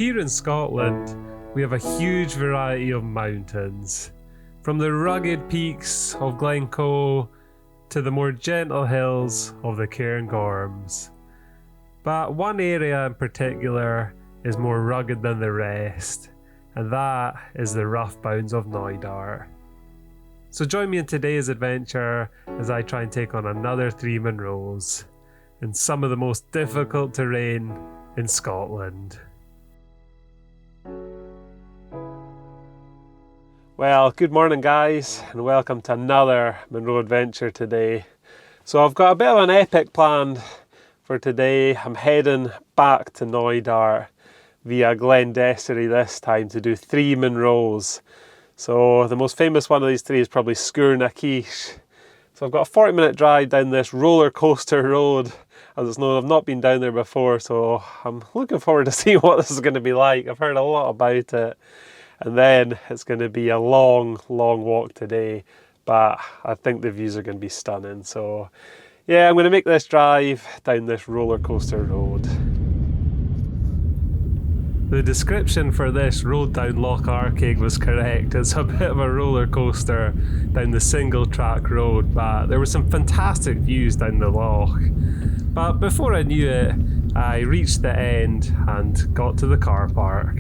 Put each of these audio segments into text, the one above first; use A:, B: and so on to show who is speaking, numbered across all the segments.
A: Here in Scotland, we have a huge variety of mountains, from the rugged peaks of Glencoe to the more gentle hills of the Cairngorms. But one area in particular is more rugged than the rest, and that is the rough bounds of Knoydart. So join me in today's adventure as I try and take on another 3 Munros in some of the most difficult terrain in Scotland. Well, good morning guys, and welcome to another Munro adventure today. So I've got a bit of an epic planned for today. I'm heading back to Knoydart via Glendessery this time to do 3 Munros. So the most famous one of these 3 is probably Sgurr na Ciche. So I've got a 40-minute drive down this roller coaster road. As it's known, I've not been down there before, so I'm looking forward to seeing what this is going to be like. I've heard a lot about it. And then it's going to be a long walk today, but I think the views are going to be stunning. So yeah, I'm going to make this drive down this roller coaster road. The description for this road down Loch Arkaig was correct. It's a bit of a roller coaster down the single track road, but there were some fantastic views down the loch. But before I knew it, I reached the end and got to the car park.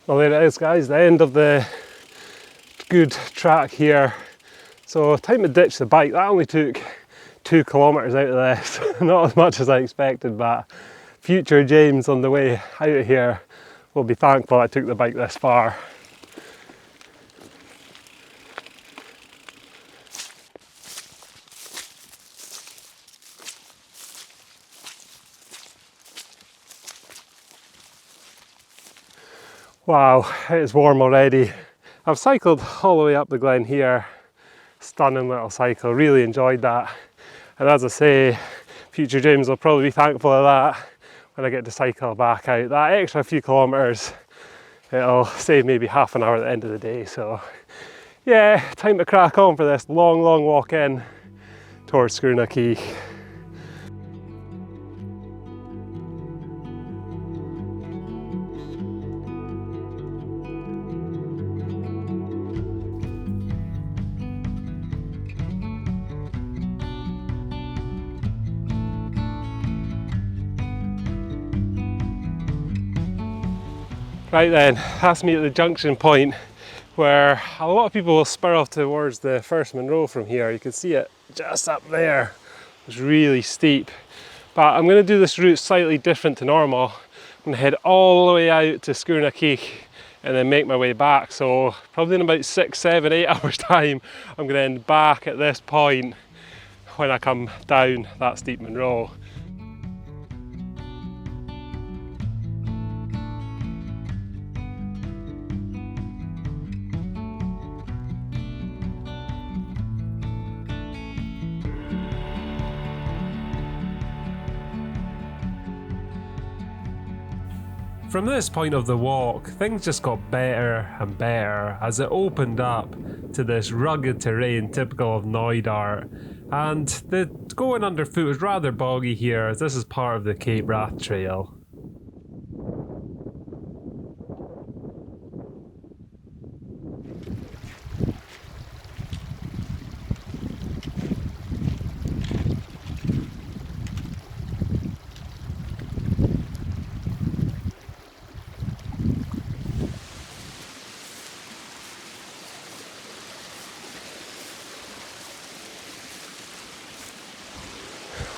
A: Well, there it is guys, the end of the good track here. So time to ditch the bike. That only took 2 kilometres out of this. Not as much as I expected, but future James on the way out of here will be thankful I took the bike this far. Wow, it is warm already. I've cycled all the way up the glen here. Stunning little cycle, really enjoyed that. And as I say, future James will probably be thankful of that when I get to cycle back out. That extra few kilometres, it'll save maybe half an hour at the end of the day. So yeah, time to crack on for this long walk in towards Sgurr na Ciche. Right then, that's me at the junction point where a lot of people will spur off towards the first Munro from here. You can see it just up there. It's really steep. But I'm going to do this route slightly different to normal. I'm going to head all the way out to Sgurr na Ciche and then make my way back. So probably in about 6, 7, 8 hours time, I'm going to end back at this point when I come down that steep Munro. From this point of the walk, things just got better and better as it opened up to this rugged terrain typical of Knoydart, and the going underfoot was rather boggy here as this is part of the Cape Wrath Trail.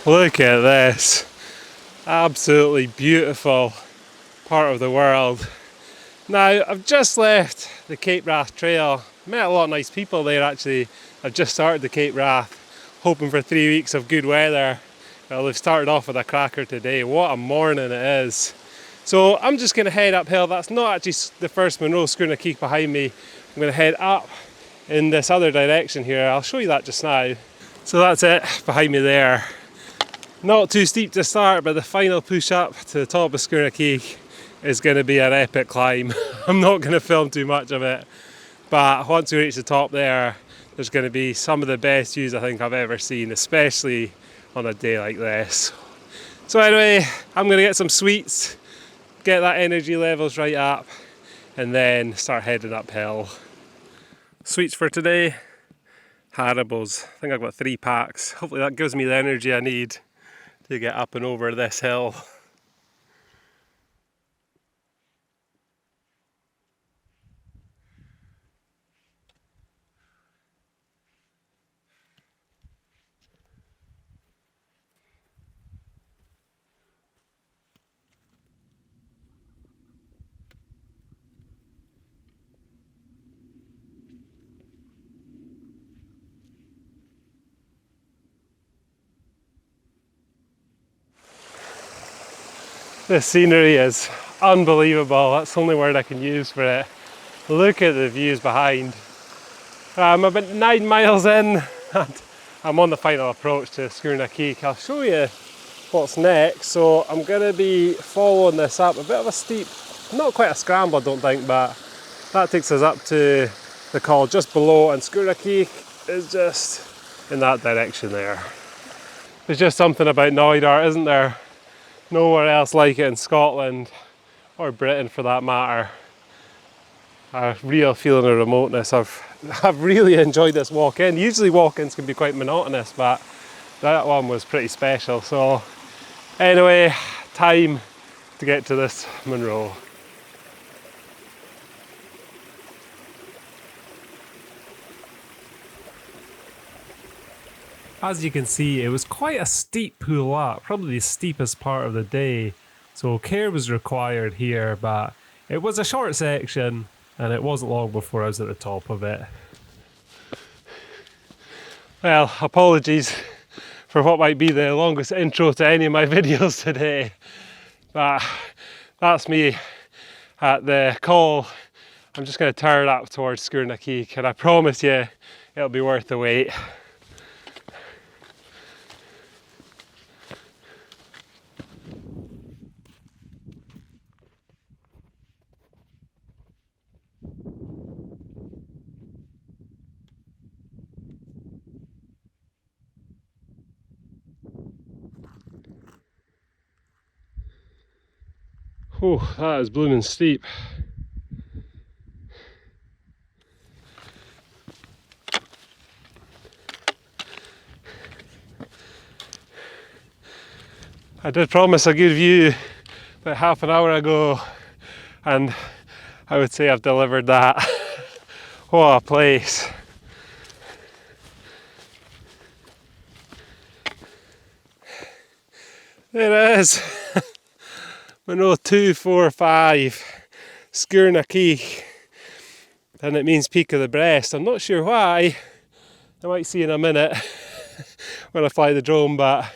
A: Look at this, absolutely beautiful part of the world. Now I've just left the Cape Wrath Trail, met a lot of nice people there actually. I've just started the Cape Wrath, hoping for 3 weeks of good weather. Well, they've started off with a cracker today. What a morning it is. So I'm just going to head uphill. That's not actually the first Munro Sgurr behind me. I'm going to head up in this other direction here. I'll show you that just now. So that's it behind me there. Not too steep to start, but the final push up to the top of Sgurr is going to be an epic climb. I'm not going to film too much of it, but once we reach the top there, there's going to be some of the best views I think I've ever seen, especially on a day like this. So anyway, I'm going to get some sweets, get that energy levels right up, and then start heading uphill. Sweets for today, Haribos. I think I've got 3 packs. Hopefully that gives me the energy I need to get up and over this hill. This scenery is unbelievable. That's the only word I can use for it. Look at the views behind. I'm about 9 miles in and I'm on the final approach to Sgurr. I'll show you what's next. So I'm going to be following this up. A bit of a steep, not quite a scramble I don't think, but that takes us up to the col just below, and Sgurr is just in that direction there. There's just something about Knoydart, isn't there? Nowhere else like it in Scotland, or Britain for that matter. A real feeling of remoteness. I've really enjoyed this walk in. Usually walk-ins can be quite monotonous, but that one was pretty special. So anyway, time to get to this Munro. As you can see, it was quite a steep pull up, probably the steepest part of the day. So care was required here, but it was a short section and it wasn't long before I was at the top of it. Well, apologies for what might be the longest intro to any of my videos today, but that's me at the col. I'm just going to turn up towards Sgurr, and I promise you it'll be worth the wait. Oh, that is blooming steep. I did promise a good view about half an hour ago, and I would say I've delivered that. What a place. There it is. Munro 245, Sgurr, and it means peak of the breast. I'm not sure why. I might see in a minute when I fly the drone, but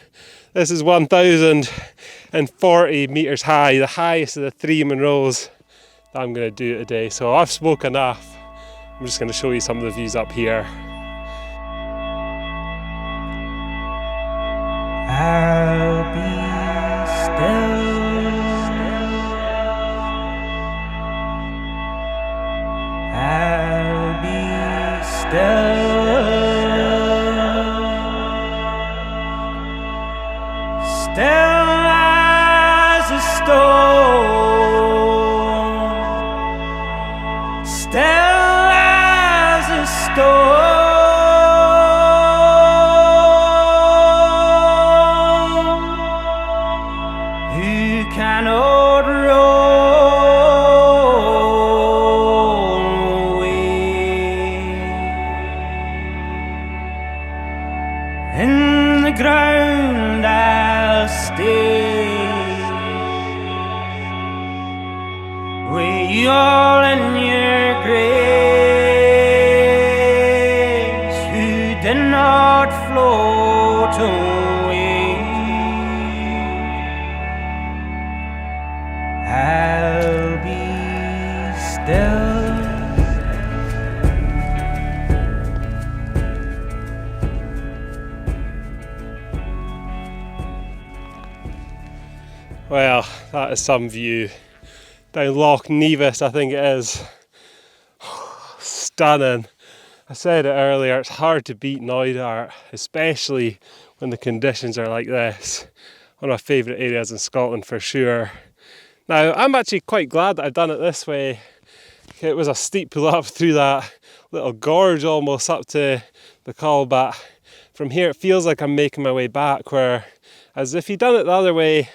A: this is 1,040 metres high, the highest of the 3 Munros that I'm going to do today. So I've spoke enough. I'm just going to show you some of the views up here.
B: I'll be still. I'll be still, still as a stone, still as a stone. Who cannot roll in the ground, I'll stay. With you all in your grave.
A: is some view. Down Loch Nevis, I think it is. Stunning. I said it earlier, it's hard to beat Knoydart, especially when the conditions are like this. One of my favourite areas in Scotland for sure. Now, I'm actually quite glad that I've done it this way. It was a steep pull up through that little gorge almost up to the col, but from here it feels like I'm making my way back, whereas if you'd done it the other way,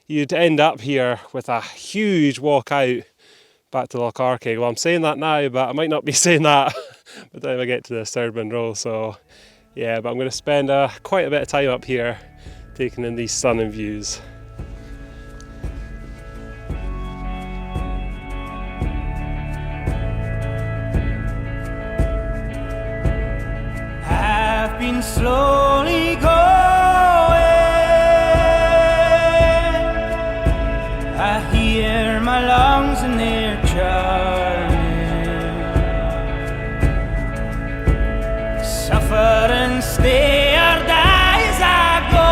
A: you'd end up here with a huge walk out back to Loch Arkaig. Well, I'm saying that now, but I might not be saying that by the time I get to the third Munro. So yeah, but I'm going to spend quite a bit of time up here taking in these stunning views.
B: I've been slowly going, I hear my lungs in their charming, suffer and stay or die as I go.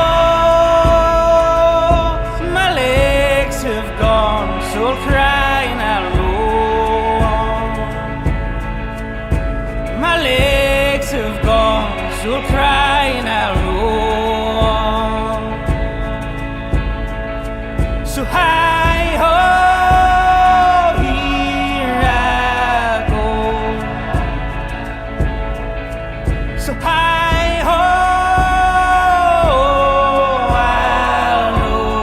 B: My legs have gone, so I'll cry and I'll roll. My legs have gone, so I'll cry and I'll roll. So hi ho, here I go. So hi ho, I'll know.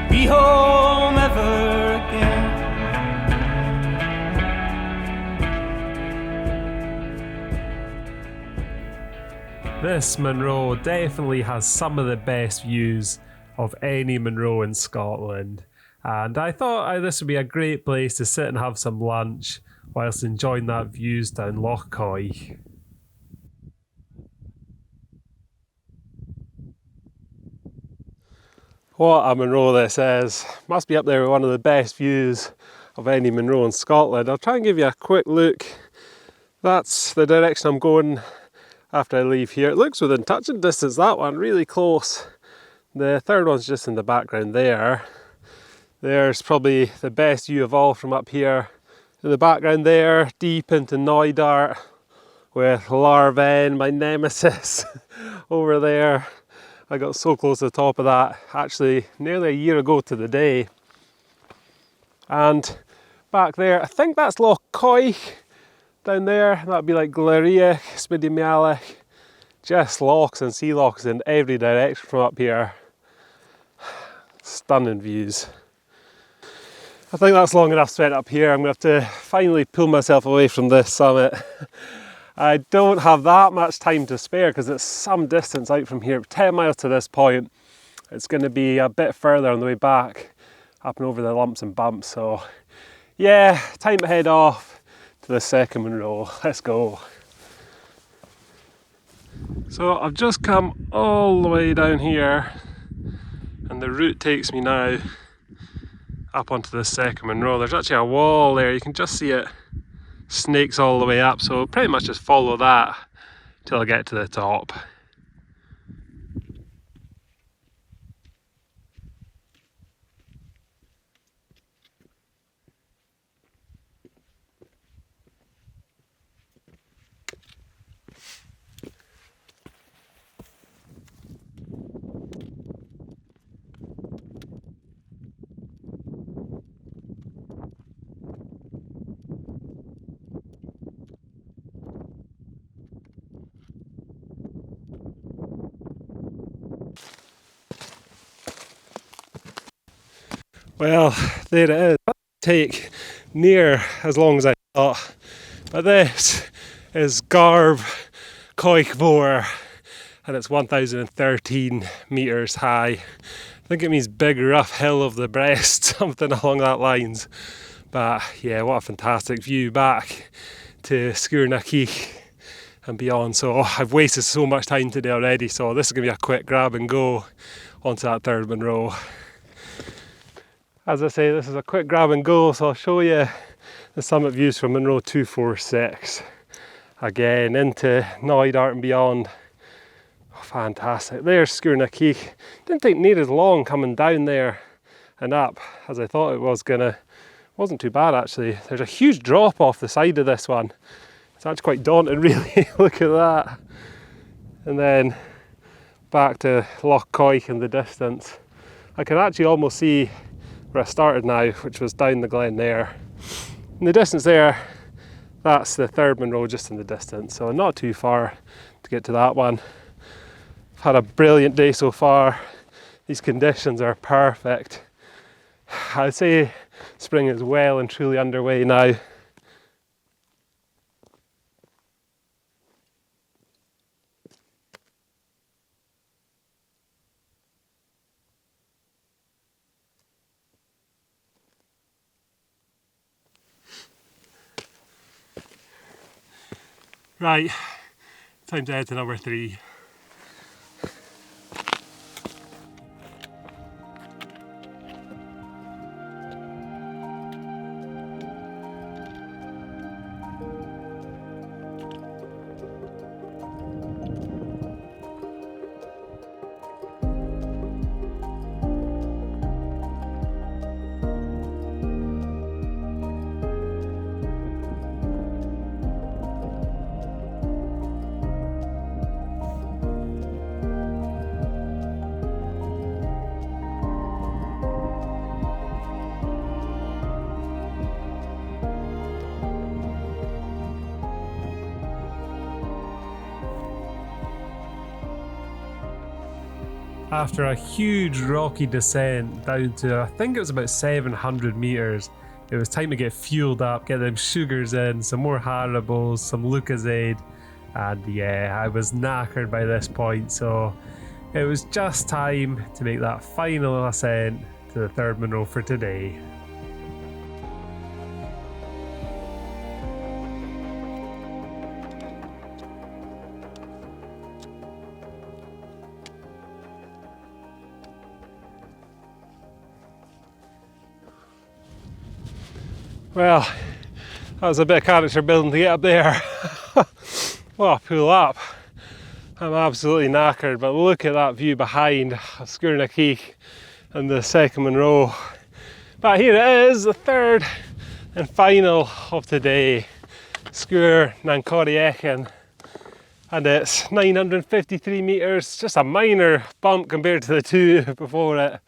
B: Be home ever again.
A: This Munro definitely has some of the best views of any Munro in Scotland, and I thought this would be a great place to sit and have some lunch whilst enjoying that views down Loch Coireachan. What a Munro this is. Must be up there with one of the best views of any Munro in Scotland. I'll try and give you a quick look. That's the direction I'm going after I leave here. It looks within touching distance, that one, really close. The third one's just in the background there. There's probably the best view of all from up here. In the background there, deep into Knoydart, with Garbh, my nemesis, over there. I got so close to the top of that, actually nearly a year ago to the day. And back there, I think that's Loch Coireachan. Down there, that'd be like Coireachan, Spidimealach, just lochs and sea lochs in every direction from up here. Stunning views. I think that's long enough spent up here. I'm going to have to finally pull myself away from this summit. I don't have that much time to spare because it's some distance out from here, 10 miles to this point. It's going to be a bit further on the way back, up and over the lumps and bumps. So yeah, time to head off to the second Munro. Let's go. So I've just come all the way down here and the route takes me now up onto the second Munro. There's actually a wall there, you can just see it snakes all the way up, so pretty much just follow that till I get to the top. Well, there it is. That'll take near as long as I thought. But this is Garbh Mhor, and it's 1,013 metres high. I think it means big rough hill of the breast, something along that lines. But yeah, what a fantastic view back to Sgurr and beyond. So I've wasted so much time today already, so this is going to be a quick grab and go onto that third Munro. As I say, this is a quick grab and go, so I'll show you the summit views from Munro 246. Again, into Knoydart and beyond. Fantastic. There's Sgurr na Cìche. Didn't think near as long coming down there and up as I thought it was gonna. Wasn't too bad actually. There's a huge drop off the side of this one. It's actually quite daunting really. Look at that. And then back to Loch Coireachan in the distance. I can actually almost see where I started now, which was down the glen there. In the distance there, that's the third Munro just in the distance, so not too far to get to that one. I've had a brilliant day so far. These conditions are perfect. I'd say spring is well and truly underway now. Right, time to head to number 3. After a huge rocky descent down to, I think it was about 700 metres, it was time to get fueled up, get them sugars in, some more Haribo's, some Lucozade, and yeah, I was knackered by this point, so it was just time to make that final ascent to the third Munro for today. Well, that was a bit of character building to get up there. Well, pull up. I'm absolutely knackered, but look at that view behind Sgurr na Cìche and the second Munro. But here it is, the third and final of today, Sgurr na Coireachan, and it's 953 metres, just a minor bump compared to the two before it,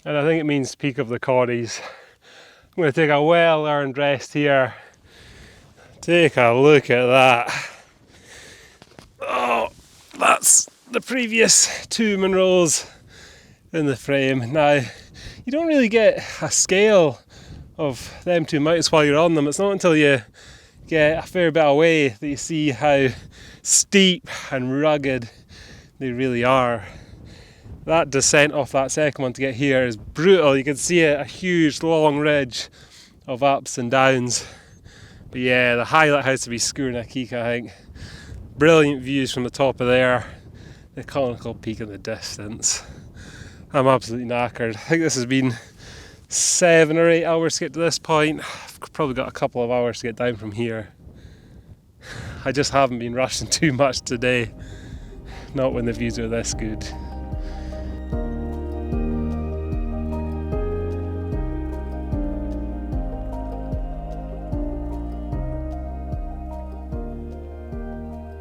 A: and I think it means peak of the Corries. I'm going to take a well-earned rest here. Take a look at that. Oh, that's the previous two Munros in the frame. Now, you don't really get a scale of them two mountains while you're on them. It's not until you get a fair bit away that you see how steep and rugged they really are. That descent off that second one to get here is brutal. You can see it, a huge long ridge of ups and downs. But yeah, the highlight has to be Sgurr na Cìche, I think. Brilliant views from the top of there, the conical peak in the distance. I'm absolutely knackered. I think this has been 7 or 8 hours to get to this point. I've probably got a couple of hours to get down from here. I just haven't been rushing too much today. Not when the views are this good.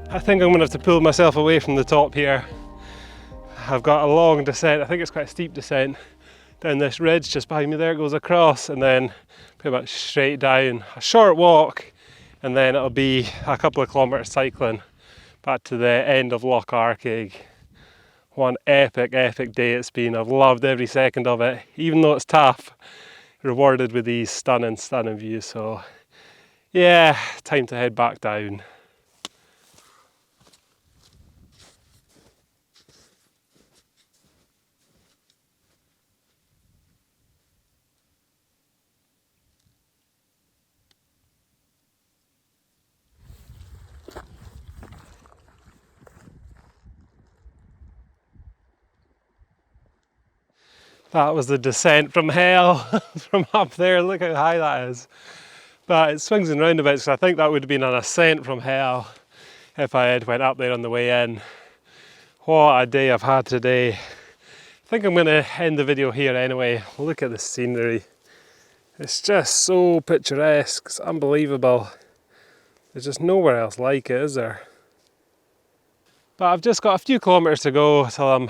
A: I think I'm going to have to pull myself away from the top here. I've got a long descent, I think it's quite a steep descent, down this ridge just behind me there. It goes across and then pretty much straight down. A short walk and then it'll be a couple of kilometres cycling back to the end of Loch Arkaig. One epic day it's been. I've loved every second of it, even though it's tough, rewarded with these stunning views. So yeah, time to head back down. That was the descent from hell from up there. Look how high that is. But it swings and roundabouts, so I think that would have been an ascent from hell if I had went up there on the way in. What a day I've had today. I think I'm going to end the video here anyway. Look at the scenery. It's just so picturesque, it's unbelievable. There's just nowhere else like it, is there? But I've just got a few kilometres to go till I'm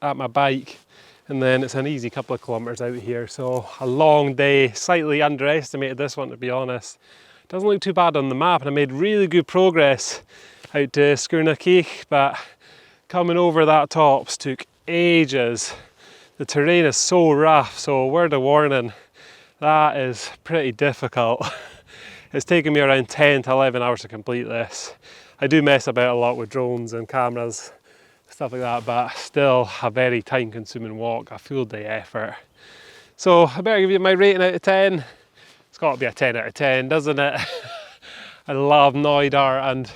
A: at my bike, and then it's an easy couple of kilometres out here. So a long day, slightly underestimated this one to be honest. Doesn't look too bad on the map, and I made really good progress out to Sgurr, but coming over that tops took ages. The terrain is so rough, so word of warning, that is pretty difficult. It's taken me around 10 to 11 hours to complete this. I do mess about a lot with drones and cameras, stuff like that, but still a very time consuming walk, a full day effort. So I better give you my rating out of 10. It's got to be a 10 out of 10, doesn't it? I love Knoydart, and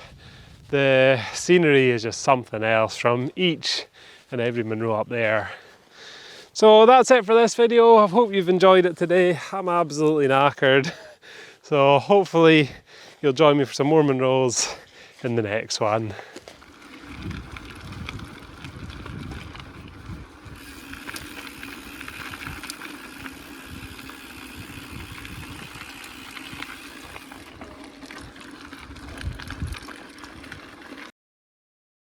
A: the scenery is just something else from each and every Munro up there. So that's it for this video. I hope you've enjoyed it today. I'm absolutely knackered. So hopefully you'll join me for some more Munros in the next one.